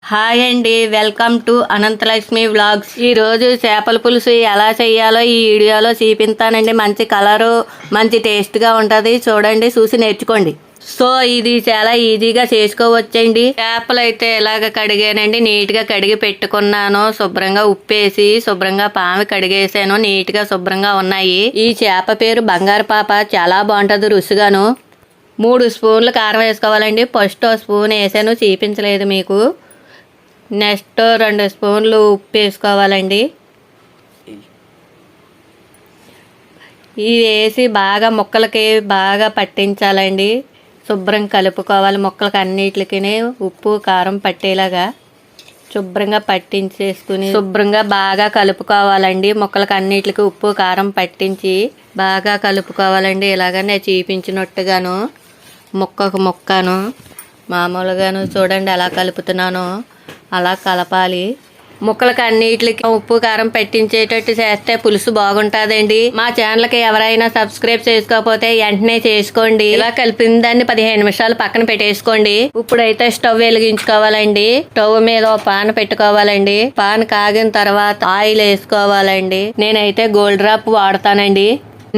Hi అండి, welcome to Ananthalakshmi vlogs. ఈరోజు చేపల పులుసు ఎలా చేయాలో ఈ వీడియోలో చూపిస్తానండి. మంచి కలరు, మంచి టేస్ట్గా ఉంటుంది. చూడండి, చూసి నేర్చుకోండి. సో ఇది చాలా ఈజీగా చేసుకోవచ్చండి. చేపలు అయితే ఇలాగ కడిగానండి. నీట్గా కడిగి పెట్టుకున్నాను. శుభ్రంగా ఉప్పేసి శుభ్రంగా పామి కడిగేసాను. నీట్గా శుభ్రంగా ఉన్నాయి. ఈ చేప పేరు బంగారు పాప. చాలా బాగుంటుంది రుచిగాను. 3 స్పూన్లు కారం వేసుకోవాలండి. ఫస్ట్ స్పూన్ వేసాను, చూపించలేదు మీకు. నెక్స్ట్ 2 స్పూన్లు ఉప్పు వేసుకోవాలండి. ఇవి వేసి బాగా ముక్కలకి బాగా పట్టించాలండి. శుభ్రం కలుపుకోవాలి. ముక్కలకి అన్నిటికి ఉప్పు కారం పట్టేలాగా శుభ్రంగా పట్టించేసుకుని శుభ్రంగా బాగా కలుపుకోవాలండి. ముక్కలకి అన్నిటికి ఉప్పు కారం పట్టించి బాగా కలుపుకోవాలండి. ఇలాగ నేను చూపించినట్టుగాను ముక్కకు ముక్కను మామూలుగాను చూడండి ఎలా కలుపుతున్నాను. అలా కలపాలి. ముక్కలకి అన్నిటికి ఉప్పు కారం పెట్టించేటట్టు చేస్తే పులుసు బాగుంటుందండి. మా ఛానల్కి ఎవరైనా సబ్స్క్రైబ్ చేసుకోకపోతే వెంటనే చేసుకోండి. ఇలా కలిపిన దాన్ని 15 నిమిషాలు పక్కన పెట్టేసుకోండి. ఇప్పుడైతే స్టవ్ వెలిగించుకోవాలండి. స్టవ్ మీద ఒక పాన్ పెట్టుకోవాలండి. పాన్ కాగిన తర్వాత ఆయిల్ వేసుకోవాలండి. నేనైతే గోల్డ్ డ్రాప్ వాడతానండి.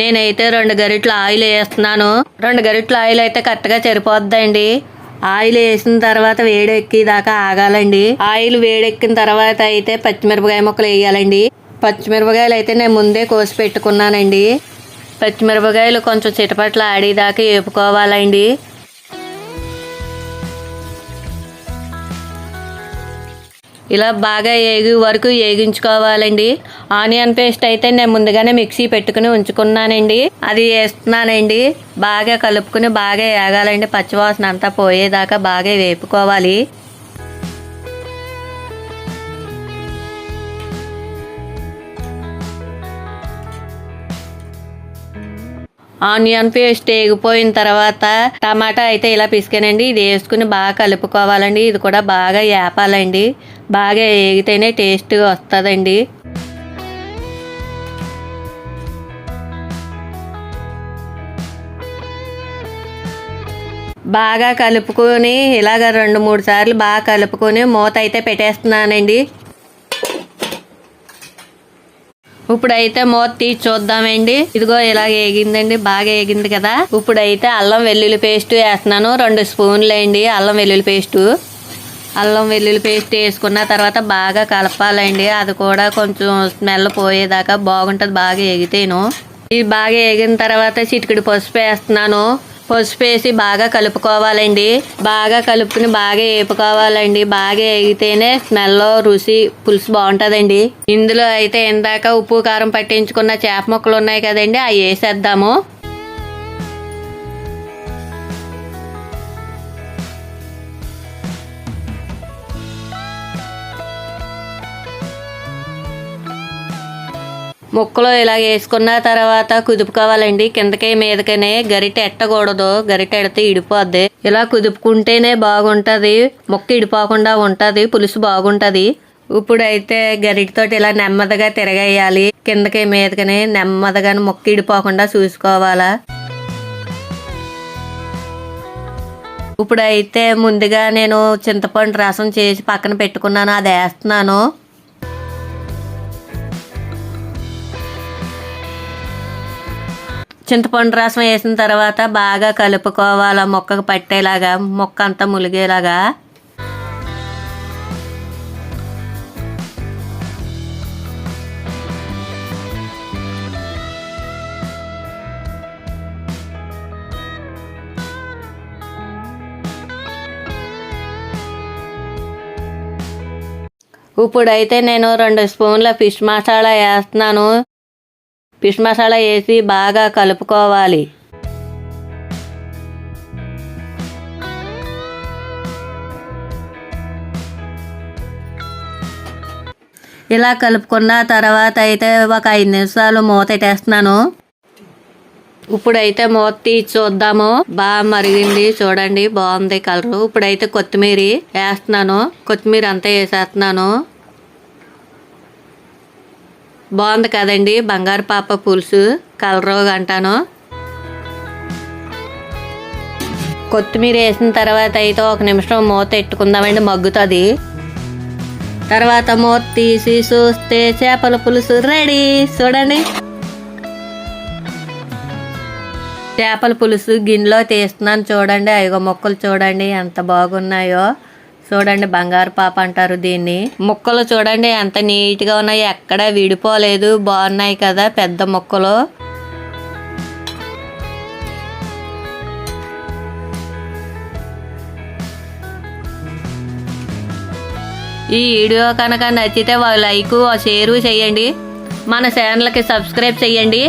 నేనైతే 2 గరిటెలు ఆయిల్ వేస్తున్నాను. 2 గరిటెల ఆయిల్ అయితే కరెక్ట్గా సరిపోద్దండి. ఆయిల్ వేసిన తర్వాత వేడెక్కిదాకా ఆగాలండి. ఆయిల్ వేడెక్కిన తర్వాత అయితే పచ్చిమిరపకాయ ముక్కలు వేయాలండి. పచ్చిమిరపకాయలు అయితే నేను ముందే కోసి పెట్టుకున్నానండి. పచ్చిమిరపకాయలు కొంచెం చిటపట్లు ఆడేదాకా వేపుకోవాలండి. ఇలా బాగా ఏగి వరకు వేగించుకోవాలండి. ఆనియన్ పేస్ట్ అయితే నేను ముందుగానే మిక్సీ పెట్టుకుని ఉంచుకున్నానండి. అది వేస్తున్నానండి. బాగా కలుపుకుని బాగా వేగాలండి. పచ్చివాసన అంతా పోయేదాకా బాగా వేపుకోవాలి. ఆనియన్ పేస్ట్ వేగిపోయిన తర్వాత టమాటా అయితే ఇలా పిసికానండి. ఇది వేసుకుని బాగా కలుపుకోవాలండి. ఇది కూడా బాగా వేపాలండి. బాగా వేగితేనే టేస్ట్ వస్తుందండి. బాగా కలుపుకొని ఇలాగ 2-3 సార్లు బాగా కలుపుకొని మూత అయితే పెట్టేస్తున్నానండి. ఇప్పుడైతే మూత తీసి చూద్దామండి. ఇదిగో ఇలా వేగిందండి. బాగా వేగింది కదా. ఇప్పుడైతే అల్లం వెల్లుల్లి పేస్ట్ వేస్తున్నాను. 2 స్పూన్లు అండి అల్లం వెల్లుల్లి పేస్టు. అల్లం వెల్లుల్లి పేస్ట్ వేసుకున్న తర్వాత బాగా కలపాలండి. అది కూడా కొంచెం స్మెల్ పోయేదాకా బాగుంటుంది బాగా వేగితేను. ఇది బాగా వేగిన తర్వాత చిటికెడు పసుపు వేస్తున్నాను. పసుపు వేసి బాగా కలుపుకోవాలండి. బాగా కలుపుకుని బాగా వేపుకోవాలండి. బాగా వేగితేనే స్మెల్ రుచి పులుసు బాగుంటుందండి. ఇందులో అయితే ఇందాక ఉప్పు కారం పట్టించుకున్న చేప ముక్కలు ఉన్నాయి కదండి, అవి వేసేద్దాము. ముక్కలు ఇలా వేసుకున్న తర్వాత కుదుపుకోవాలండి. కిందకి మీదకనే గరిటె ఎట్టకూడదు. గరిటె ఎడితే ఇడిపోద్ది. ఇలా కుదుపుకుంటేనే బాగుంటుంది. ముక్క ఇడిపోకుండా ఉంటుంది. పులుసు బాగుంటుంది. ఇప్పుడైతే గరిటెతోటి ఇలా నెమ్మదిగా తిరగేయాలి. కిందకి మీదకనే నెమ్మదిగా ముక్క ఇడిపోకుండా చూసుకోవాలా. ఇప్పుడైతే ముందుగా నేను చింతపండు రసం చేసి పక్కన పెట్టుకున్నాను. అది వేస్తున్నాను. చింతపండు రసం వేసిన తర్వాత బాగా కలుపుకోవాలి. మొక్కకు పట్టేలాగా, మొక్క అంతా ములిగేలాగా. ఇప్పుడైతే నేను 2 స్పూన్ల ఫిష్ మసాలా వేస్తున్నాను. ఫిష్ మసాలా వేసి బాగా కలుపుకోవాలి. ఇలా కలుపుకున్న తర్వాత అయితే ఒక 5 నిమిషాలు మూత పెట్టేస్తున్నాను. ఇప్పుడైతే మూత తీసి చూద్దాము. బాగా మరిగింది చూడండి, బాగుంది కలరు. ఇప్పుడైతే కొత్తిమీర వేస్తున్నాను. కొత్తిమీర అంతా వేసేస్తున్నాను. బాగుంది కదండి బంగారు పాప పులుసు. కలరు అంటాను. కొత్తిమీర వేసిన తర్వాత అయితే 1 నిమిషం మూత పెట్టుకుందామండి, మగ్గుతుంది. తర్వాత మూత తీసి చూస్తే చేపల పులుసు రెడీ. చూడండి, చేపల పులుసు గిన్నెలో తీస్తున్నాను. చూడండి, అయ్యో ముక్కలు చూడండి ఎంత బాగున్నాయో. చూడండి, బంగారు పాప అంటారు దీన్ని. ముక్కలు చూడండి ఎంత నీట్గా ఉన్నాయి, ఎక్కడ విడిపోలేదు. బాగున్నాయి కదా పెద్ద ముక్కలు. ఈ వీడియో కనుక నచ్చితే లైక్ షేర్ చేయండి. మన ఛానల్కి సబ్స్క్రైబ్ చేయండి.